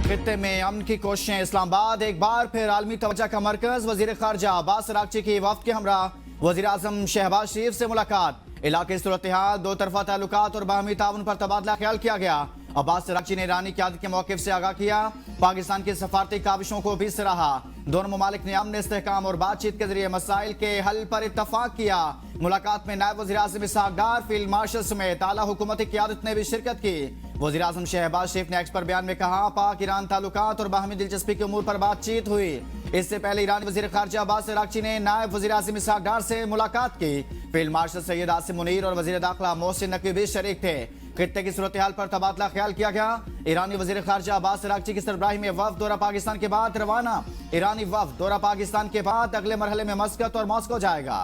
खित्ते में अमन की कोशिशें, इस्लामाबाद एक बार फिर आलमी तवज्जो का मरकज। वजीर खारजा अब्बास अरागची की वफ्द के हमरा वजीर आजम शहबाज शरीफ से मुलाकात। इलाके की सूरत हाल, दो तरफा ताल्लुकात और बाहमी ताउन पर तबादला ख्याल किया गया। अब्बास अरागची ने ईरानी क़यादत के मौक़िफ़ से आगाह किया, पाकिस्तान की सफारती काविशों को भी सराहा। दोनों ममालिक ने अमन, इस्तेहकाम और बातचीत के जरिए मसाइल के हल पर इत्तफाक किया। मुलाकात में नायब वज़ीर आज़म इसहाक़ डार, फील्ड मार्शल समेत आला हुकूमती क़यादत ने भी शिरकत की। वज़ीर आज़म शहबाज शरीफ ने एक्स पर बयान में कहा, पाक ईरान ताल्लुकात और बाहमी दिलचस्पी के उमूर पर बातचीत हुई। इससे पहले ईरानी वज़ीर ख़ारजा अब्बास अरागची ने नायब वज़ीर आज़म इसहाक़ डार से मुलाकात की। फील्ड मार्शल सैयद आसिम मुनीर और वज़ीर दाखिला मोहसिन नकवी भी शरीक थे। खित्ते की सूरत हाल पर तबादला ख्याल किया गया। ईरानी वज़ीर ख़ारजा अब्बास अरागची की सरबराही में वफ़द दौरा पाकिस्तान के बाद रवाना। ईरानी वफ़द दौरा पाकिस्तान के बाद अगले मरहले में मस्कत और मॉस्को जाएगा।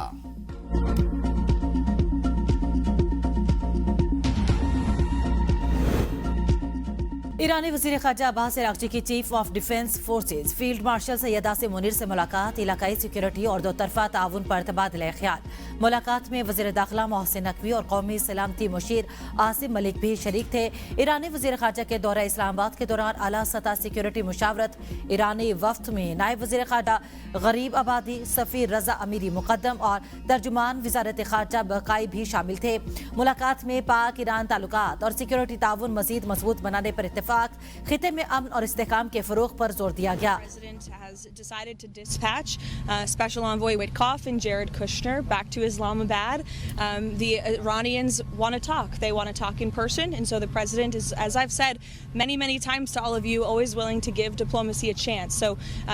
ईरानी वज़ीर ख़ारजा अब्बास अरागची की chief of defence forces field marshal Syed Asim Munir से मुलाकात। इलाकाई सिक्योरिटी और दो तरफा ताउन पर तबादला ख्याल। मुलाकात में वज़ीर दाखिला मोहसिन नकवी और कौमी सलामती मुशीर आसिम मलिक भी शरीक थे। ईरानी वज़ीर ख़ारजा के दौरा इस्लामाबाद के दौरान आला सतह सिक्योरिटी मुशावरत। ईरानी वफ्द में नायब वज़ीर ख़ारजा गरीब आबादी, सफ़ीर रजा अमीरी मुक़द्दम और तर्जुमान वज़ारत ख़ारजा बकाई भी शामिल थे। मुलाकात में पाक ईरान ताल्लुकात और सिक्योरिटी ताउन मज़ीद मजबूत बनाने पर इत्तेफाक। खिते में अमन और इस्तेहकाम के फ़रोग़ पर जोर दिया गया। President has decided to dispatch Special Envoy Witkoff and Jared Kushner back to Islamabad. The Iranians want to talk. They want to talk in person, and so the president is, as I've said many times to all of you, always willing to give diplomacy a chance. So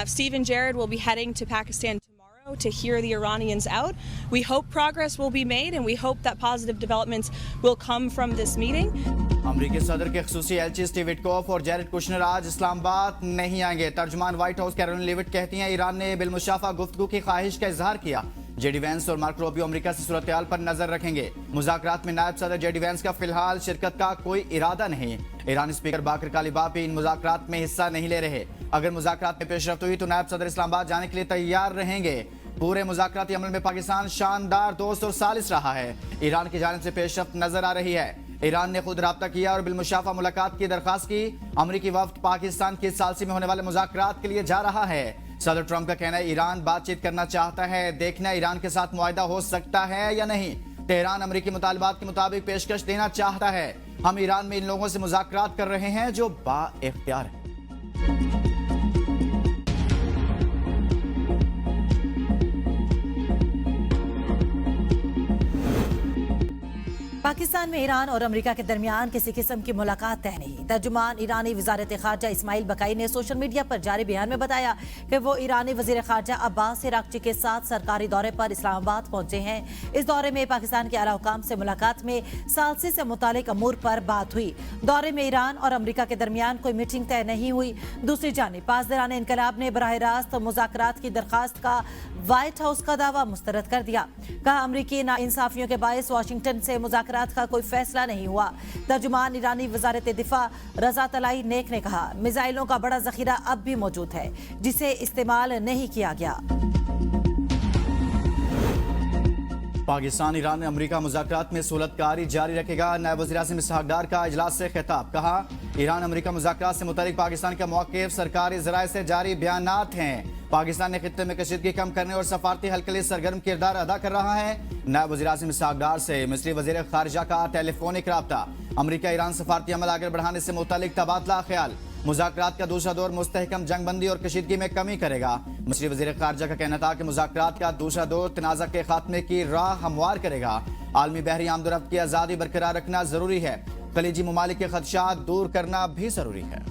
Steve and Jared will be heading to Pakistan tomorrow to hear the Iranians out. We hope progress will be made, and we hope that positive developments will come from this meeting. अमरीकी सदर के ख़ुसूसी एलची Steve Witkoff और Jared Kushner आज इस्लामाबाद नहीं आएंगे। तर्जुमान white house Karoline Leavitt कहती हैं, Iran ने बिलमुशाफा गुफ्तगू की ख्वाहिश का इजहार किया। जेडी वैंस और मार्को रूबियो अमरीका से सूरत हाल पर नजर रखेंगे। मुज़ाकरात में नायब सदर जेडी वैंस का फिलहाल शिरकत का कोई इरादा नहीं। ईरानी स्पीकर बाकर कालिबाफ भी इन मुज़ाकरात में हिस्सा नहीं ले रहे। अगर मुज़ाकरात में पेशरफ्त हुई तो नायब सदर इस्लामाबाद जाने के लिए तैयार रहेंगे। पूरे मुज़ाकराती अमल में पाकिस्तान शानदार दोस्त और सालिस रहा है। ईरान की जानिब से पेशरफ्त नजर आ रही है। ईरान ने खुद राब्ता किया और बिलमुशाफा मुलाकात की दरख्वास्त की। अमरीकी वफ्द पाकिस्तान की सालसी में होने वाले मुज़ाकरात के लिए जा रहा है। सदर ट्रंप का कहना है, ईरान बातचीत करना चाहता है, देखना ईरान के साथ मुआहदा हो सकता है या नहीं। तेहरान अमरीकी मुतालबात के मुताबिक पेशकश देना चाहता है। हम ईरान में इन लोगों से मुज़ाकरात कर रहे हैं जो बाइख्तियार है। पाकिस्तान में ईरान और अमेरिका के दरमियान किसी किस्म की मुलाकात तय नहीं। तर्जुमान ईरानी वज़ारत ख़ारजा इस्माइल बकाई ने सोशल मीडिया पर जारी बयान में बताया कि वो ईरानी वज़ीर ख़ारजा अब्बास अरागची के साथ सरकारी दौरे पर इस्लामाबाद पहुंचे हैं। इस दौरे में पाकिस्तान के आला हुकाम से मुलाकात में सालसी से मुतालिक अमूर पर बात हुई। दौरे में ईरान और अमेरिका के दरमियान कोई मीटिंग तय नहीं हुई। दूसरी जानिब पासदारान इनकलाब ने बराह रास्त मुज़ाकरात की दरख्वास्त का व्हाइट हाउस का दावा मुस्तरद कर दिया। कहा, अमरीकी नाइंसाफियों के बायस वाशिंगटन से मुज़ाकरात का कोई फैसला नहीं हुआ। तर्जुमान ईरानी वज़ारत दिफा रज़ा तलाई नेक ने कहा, मिसाइलों का बड़ा ज़ख़ीरा अब भी मौजूद है जिसे इस्तेमाल नहीं किया गया। पाकिस्तान ईरान अमरीका मुज़ाकरात में सहूलतकारी जारी रखेगा। नायब वज़ीर आज़म इसहाक़ डार का इजलास से खिताब। कहा, ईरान अमरीका मुज़ाकरात से मुतालिक पाकिस्तान का मौक़िफ़ सरकारी ज़राए से जारी बयानात हैं। पाकिस्तान ने खित्ते में कशीदगी कम करने और सफारती हल के लिए सरगर्म किरदार अदा कर रहा है। नायब वज़ीर आज़म इसहाक़ डार से मिस्री वज़ीर ख़ारिजा का टेलीफोनिक राब्ता। अमरीका ईरान सफारती अमल आगे बढ़ाने से मुतालिक तबादला ख्याल। मुज़ाकरात का दूसरा दौर मुस्तहकम जंगबंदी और कशीदगी में कमी करेगा। मिस्री वज़ीर ख़ारिजा का कहना था कि मुज़ाकरात का दूसरा दौर तनाज़ा के खात्मे की राह हमवार करेगा। आलमी बहरी आमदोरफ्त की आज़ादी बरकरार रखना ज़रूरी है। खलीजी ममालिक के खदशात दूर करना भी ज़रूरी है।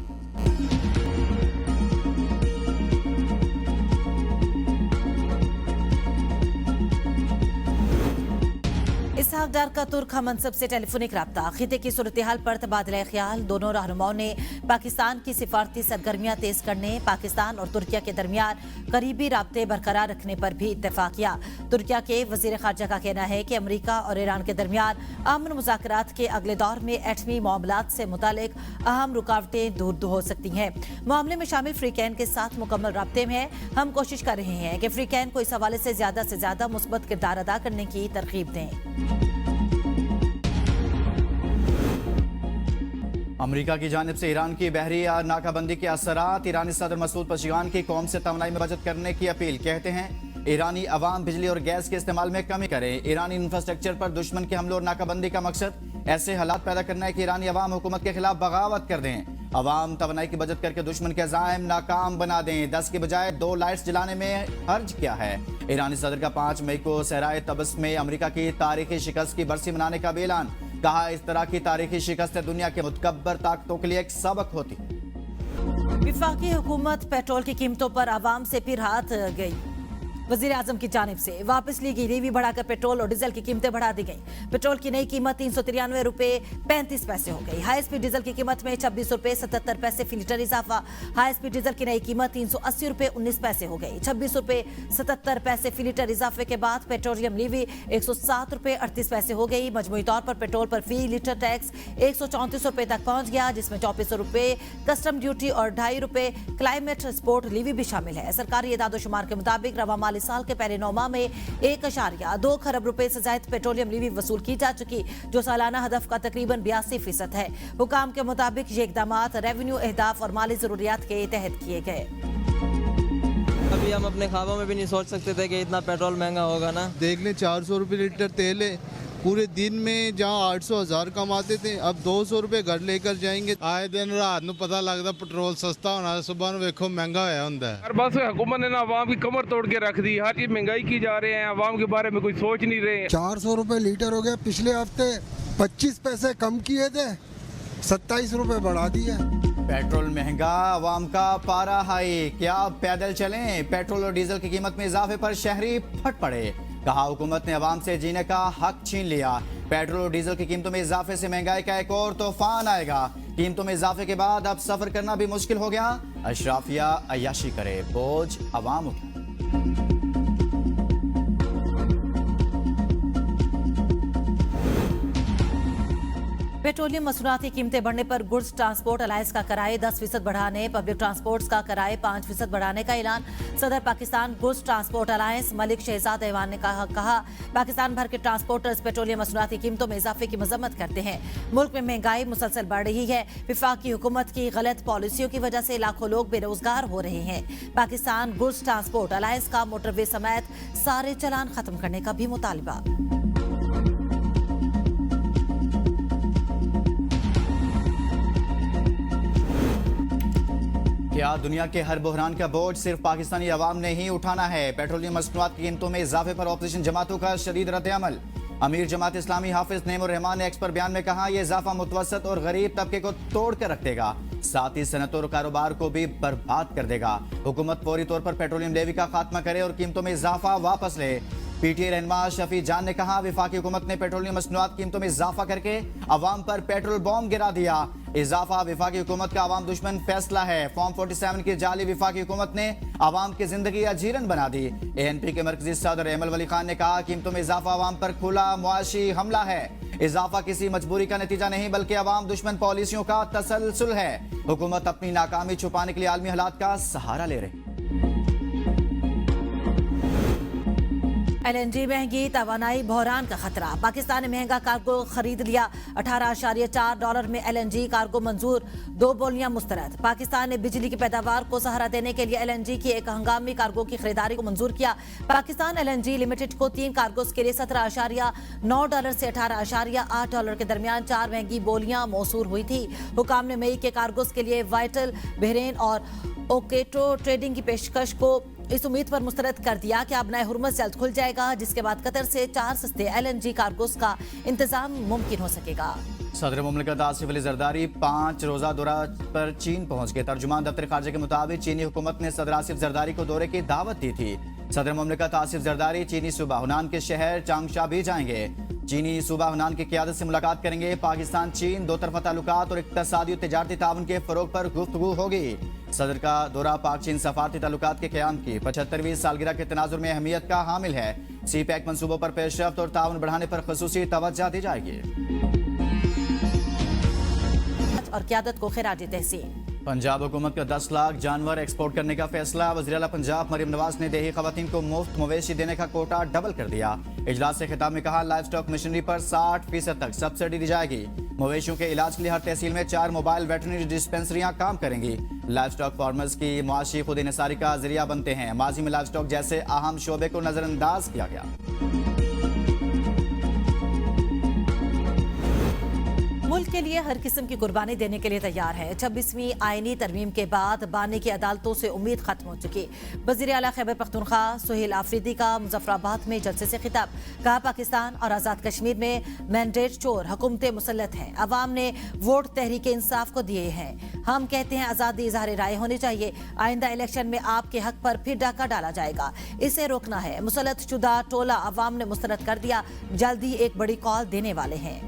इसहाक़ डार का तुर्क मनसब से टेलीफोनिक राब्ता। खिते की सूरत हाल पर तबादला ख्याल। दोनों रहनुमाओं ने पाकिस्तान की सिफारती सरगर्मियां तेज करने, पाकिस्तान और तुर्किया के दरमियान करीबी राब्ते बरकरार रखने पर भी इत्तेफाक किया। तुर्किया के वज़ीर ख़ारजा का कहना है कि अमरीका और ईरान के दरमियान अमन मुज़ाकरात के अगले दौर में एटमी मामलात से मुतालिक अहम रुकावटें दूर हो सकती हैं। मामले में शामिल फ्रीकैन के साथ मुकम्मल राब्ते में है। हम कोशिश कर रहे हैं कि फ्रीकैन को इस हवाले से ज़्यादा मुस्बत किरदार अदा करने की तरगीब दें। अमेरिका की जानिब से ईरान की बहरी नाकाबंदी के असरात। ईरानी सदर मसूद पशगान की कौम से तवानाई में बचत करने की अपील। कहते हैं ईरानी अवाम बिजली और गैस के इस्तेमाल में कमी करें। ईरानी इंफ्रास्ट्रक्चर पर दुश्मन के हमलों और नाकाबंदी का मकसद ऐसे हालात पैदा करना है कि ईरानी अवाम हुकूमत के खिलाफ बगावत कर दें। अवाम तवानाई की बचत करके दुश्मन के अज़ाइम नाकाम बना दें। 10 के बजाय 2 लाइट्स जलाने में हर्ज किया है। ईरानी सदर का 5 मई को सहराए तबस में अमेरिका की तारीखी शिकस्त की बरसी मनाने का भी ऐलान। कहा इस तरह की तारीखी शिकस्त दुनिया के मुतकब्बर ताकतों के लिए एक सबक होती। विफाकी हुकूमत पेट्रोल की कीमतों पर आवाम से फिर हाथ गई। वजीर आजम की जानिब से वापस ली गई लीवी बढ़ाकर पेट्रोल और डीजल की कीमतें बढ़ा दी गई। पेट्रोल की नई कीमत 393 रुपए 35 पैसे हो गई। हाई स्पीड डीजल की कीमत में 26 रुपए 77 पैसे फी लीटर इजाफा। हाई स्पीड डीजल की नई कीमत 380 रुपए 19 पैसे हो गई। 26 रुपए 77 पैसे फी लीटर इजाफे के बाद पेट्रोलियम लीवी 107 रुपए 38 पैसे हो गई। मजमूई तौर पर पेट्रोल पर फी लीटर टैक्स 134 रुपए तक पहुंच गया, जिसमें 2400 रुपए कस्टम ड्यूटी और 2.5 रुपए क्लाइमेट स्पोर्ट लीवी भी शामिल है। सरकारी इदादोशुमार के मुताबिक रवा माली साल के पहले 9 माह में 1.2 खरब रुपए से ज्यादा पेट्रोलियम लीवी वसूल की जा चुकी, जो सालाना हदफ का तकरीबन 82% है। हुकाम के मुताबिक ये इकदाम रेवेन्यू अहदाफ और माली जरूरियात के तहत किए गए। अभी हम अपने ख्वाबों में भी नहीं सोच सकते थे कि इतना पेट्रोल महंगा होगा ना। देख लें 400 रुपये लीटर तेल है। पूरे दिन में जहाँ 800-1000 कमाते थे, अब 200 रुपये घर लेकर जाएंगे। आए दिन रात ਨੂੰ पता लगता पेट्रोल सस्ता होना, सुबह ਨੂੰ ਵੇਖੋ महंगा होया ਹੁੰਦਾ है। बस हुकूमत ने ना अवाम की कमर तोड़ के रख दी। हर चीज महंगाई की जा रहे हैं, अवाम के बारे में कोई सोच नहीं रहे। 400 रुपये लीटर हो गया। पिछले हफ्ते 25 पैसे कम किए थे, 27 रुपये बढ़ा दिए। पेट्रोल महंगा, अवाम का पारा हाई। क्या पैदल चलें? पेट्रोल और डीजल की कीमत में इजाफे पर शहरी फट पड़े। कहा हुकूमत ने अवाम से जीने का हक छीन लिया। पेट्रोल और डीजल की कीमतों में इजाफे से महंगाई का एक और तूफान आएगा। कीमतों में इजाफे के बाद अब सफर करना भी मुश्किल हो गया। अशराफिया अय्याशी करे, बोझ अवाम उठा। पेट्रोलियम मसूरात की कीमतें बढ़ने पर गुड्स ट्रांसपोर्ट अलायंस का किराए 10% बढ़ाने, पब्लिक ट्रांसपोर्ट का किराए 5% बढ़ाने का ऐलान। सदर Pakistan goods transport alliance Malik Shahzad Awan ने कहा पाकिस्तान भर के ट्रांसपोर्टर्स पेट्रोलियम मसूरात की कीमतों में इजाफे की मजम्मत करते हैं। मुल्क में महंगाई मुसलसल बढ़ रही है। विफाकी हुकूमत की गलत पॉलिसियों की वजह से लाखों लोग बेरोजगार हो रहे हैं। पाकिस्तान गुड्स ट्रांसपोर्ट अलायंस का मोटरवे समेत सारे चलान खत्म करने का भी मुतालबा। क्या दुनिया के हर बहरान का बोझ सिर्फ पाकिस्तानी अवाम ने ही उठाना है? पेट्रोलियम मसनूआत की कीमतों में इजाफे पर ऑपोजिशन जमातों का शदीद रद्द-ए-अमल। अमीर जमात इस्लामी हाफिज नईमुर रहमान ने एक्स पर बयान में कहा यह इजाफा मुतवसत और गरीब तबके को तोड़ कर रख देगा, साथ ही सनत और कारोबार को भी बर्बाद कर देगा। हुकूमत फौरी तौर पर पेट्रोलियम लेवी का खात्मा करे और कीमतों में इजाफा वापस ले। पीटीआई रहनुमा शफी जान ने कहा विफाकी हुकूमत ने पेट्रोलियम मसनूआत कीमतों में इजाफा करके अवाम पर पेट्रोल बॉम्ब गिरा दिया। इजाफा विफाकी हुकूमत का अवाम दुश्मन फैसला है। फॉर्म 47 की जाली विफाकी हुकूमत ने अवाम की जिंदगी अजीरन बना दी। एएनपी के मरकजी सदर अहमद वली खान ने कहा कीमतों में इजाफा अवाम पर खुला मुआशी हमला है। इजाफा किसी मजबूरी का नतीजा नहीं बल्कि अवाम दुश्मन पॉलिसियों का तसलसल है। हुकूमत अपनी नाकामी छुपाने के लिए आलमी हालात का सहारा ले रही। एलएनजी महंगी, तवानाई बहरान का खतरा। पाकिस्तान ने महंगा कार्गो खरीद लिया। $18.4 में एलएनजी कार्गो मंजूर, 2 बोलियां मुस्तरद। पाकिस्तान ने बिजली की पैदावार को सहारा देने के लिए एलएनजी की एक हंगामी कार्गो की खरीदारी को मंजूर किया। पाकिस्तान एलएनजी लिमिटेड को 3 कार्गोस के लिए $17.9 से $18.8 के दरमियान 4 महंगी बोलियां मौसूल हुई थी। हुकाम ने मई के कार्गोस के लिए वाइटल, बहरीन और ओकेटो ट्रेडिंग की पेशकश को इस उम्मीद पर मुस्तरद कर दिया कि अब नए हुर्मुज़ जल्द खुल जाएगा, जिसके बाद कतर से 4 सस्ते एलएनजी कार्गोस का इंतजाम मुमकिन हो सकेगा। सदर मुमलिकत आसिफ अली जरदारी 5 रोजा दौरा पर चीन पहुंच गए। तर्जुमान दफ्तर खारजा के मुताबिक चीनी हुकूमत ने सदर आसिफ जरदारी को दौरे की दावत दी थी। सदर मुमलिकत आसिफ जरदारी चीनी सूबा हुनान के शहर चांगशा भी जाएंगे। चीनी सूबा हुनान की क़यादत से मुलाकात करेंगे। पाकिस्तान चीन दो तरफा ताल्लुकात और इक़्तिसादी और तिजारती ताउन के फ़रोग़ पर गुफ्तगू होगी। सदर का दौरा पाक चीन सफारती ताल्लुकात के क़याम की 75वीं सालगिरह के तनाजुर में अहमियत का हामिल है। CPEC मंसूबों पर पेशरफ्त और ताउन बढ़ाने पर ख़ुसूसी तवज्जो दी जाएगी। और क़यादत को खिराज तहसीन। पंजाब हुकूमत का 10 लाख जानवर एक्सपोर्ट करने का फैसला। वज़ीर आला पंजाब मरियम नवाज ने देही खवातीन को मुफ्त मवेशी देने का कोटा डबल कर दिया। इजलास से खिताब में कहा, लाइव स्टॉक मशीनरी पर 60% तक सब्सिडी दी जाएगी। मवेशियों के इलाज के लिए हर तहसील में 4 मोबाइल वेटरनरी डिस्पेंसरियां काम करेंगी। लाइव स्टॉक फार्मर्स की मुआशी खुद इनसारी का जरिया बनते हैं। माजी में लाइव स्टॉक जैसे अहम शोबे को नजरअंदाज किया गया। मुल्क के लिए हर किस्म की कुर्बानी देने के लिए तैयार है। 26वीं आईनी तरमीम के बाद बानी की अदालतों से उम्मीद खत्म हो चुकी। वज़ीर आला खैबर पख्तूनख्वा सुहेल आफरीदी का मुजफ्फराबाद में जलसे से खिताब। कहा, पाकिस्तान और आज़ाद कश्मीर में मैंडेट चोर हुकूमतें मुसल्लत हैं। अवाम ने वोट तहरीक इंसाफ को दिए हैं। हम कहते हैं आज़ादी इज़हार राय होनी चाहिए। आइंदा इलेक्शन में आपके हक पर फिर डाका डाला जाएगा, इसे रोकना है। मुसल्लत शुदा टोला अवाम ने मुस्तरद कर दिया। जल्द ही एक बड़ी कॉल देने वाले हैं।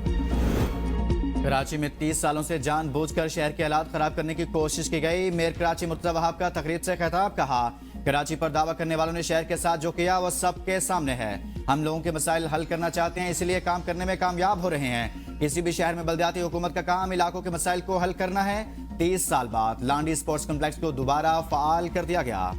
कराची में 30 सालों से जानबूझकर शहर के हालात खराब करने की कोशिश की गई। मेयर कराची मुर्तज़ा वहाब का तकरीर से खिताब। कहा, कराची पर दावा करने वालों ने शहर के साथ जो किया वो सबके सामने है। हम लोगों के मसाइल हल करना चाहते हैं, इसलिए काम करने में कामयाब हो रहे हैं। किसी भी शहर में बल्दियाती हुकूमत का काम इलाकों के मसाइल को हल करना है। 30 साल बाद लांडी स्पोर्ट्स कम्प्लेक्स को दोबारा फाल कर दिया गया।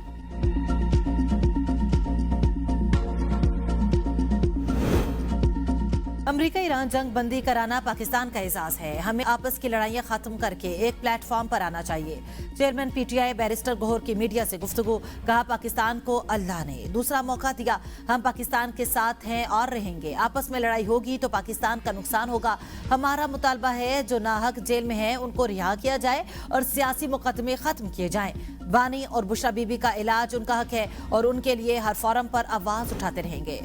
अमेरिका ईरान जंग बंदी कराना पाकिस्तान का एजाज है। हमें आपस की लड़ाइयां खत्म करके एक प्लेटफॉर्म पर आना चाहिए। चेयरमैन पीटीआई बैरिस्टर गौहर की मीडिया से गुफ्तगू। कहा, पाकिस्तान को अल्लाह ने दूसरा मौका दिया। हम पाकिस्तान के साथ हैं और रहेंगे। आपस में लड़ाई होगी तो पाकिस्तान का नुकसान होगा। हमारा मुतालबा है जो नाहक जेल में हैं उनको रिहा किया जाए और सियासी मुकदमे खत्म किए जाएं। बानी और बुशरा बीबी का इलाज उनका हक है और उनके लिए हर फोरम पर आवाज उठाते रहेंगे।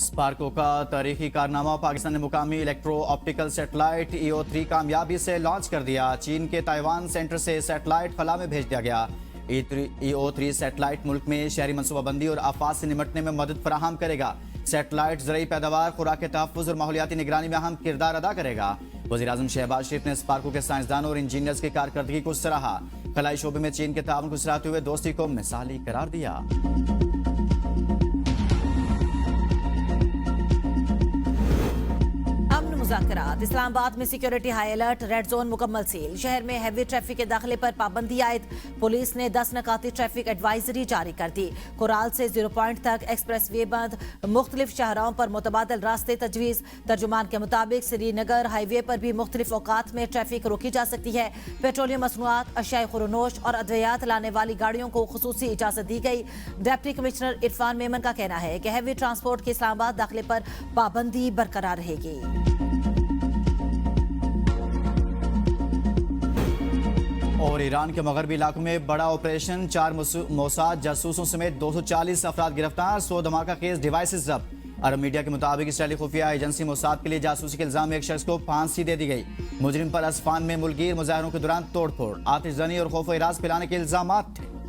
स्पार्को का तारीखी कारनामा। पाकिस्तान ने मुकामी इलेक्ट्रो ऑप्टिकल सैटेलाइट EO3 कामयाबी से लॉन्च कर दिया। चीन के ताइवान सेंटर से सैटेलाइट खला में भेज दिया गया। EO3 सैटेलाइट मुल्क में शहरी मनसूबाबंदी और आफात से निपटने में मदद फराहम करेगा। सैटेलाइट ज़रई पैदावार, खुराक के तहफ़्फ़ुज़ और माहौलियाती निगरानी में अहम किरदार अदा करेगा। वज़ीर-ए-आज़म शहबाज शरीफ ने स्पार्को के साइंसदानों और इंजीनियर्स की कारकर्दगी को सराहा। खलाई शोबे में चीन के ताउन को सराहते हुए दोस्ती को मिसाली करार दिया। मुज़ाकरात। इस्लामाबाद में security high alert, red zone मुकम्मल सील। शहर में हैवी ट्रैफिक के दाखिले पर पाबंदी आयद। पुलिस ने 10 नकाती ट्रैफिक एडवाइजरी जारी कर दी। कुराल से 0 पॉइंट तक एक्सप्रेस वे बंद। मुख्तलिफ शाहराओं पर मुतबादल रास्ते तजवीज़। तर्जुमान के मुताबिक श्रीनगर हाईवे पर भी मुख्तलिफ औकात में ट्रैफिक रोकी जा सकती है। पेट्रोलियम मसनूआत, अशियाए खुरनोश और अद्वियात लाने वाली गाड़ियों को खुसूसी इजाजत दी गई। डिप्टी कमिश्नर इरफान मेमन का कहना है कि हैवी ट्रांसपोर्ट के इस्लामाबाद दाखिले पर पाबंदी बरकरार रहेगी। और ईरान के मगरबी इलाकों में बड़ा ऑपरेशन। 4 मोसाद जासूसों समेत 240 अफराद गिरफ्तार। 100 धमाका केस डिवाइसेस जब्त। अरब मीडिया के मुताबिक इसराइली खुफिया एजेंसी मोसाद के लिए जासूसी के इल्जाम में एक शख्स को फांसी दे दी गई। मुजरिम पर असफान में मुल्कीर मुजाहरों के दौरान तोड़फोड़, आतिशजनी और खौफ-ए-राज़ फैलाने के इल्जामात थे।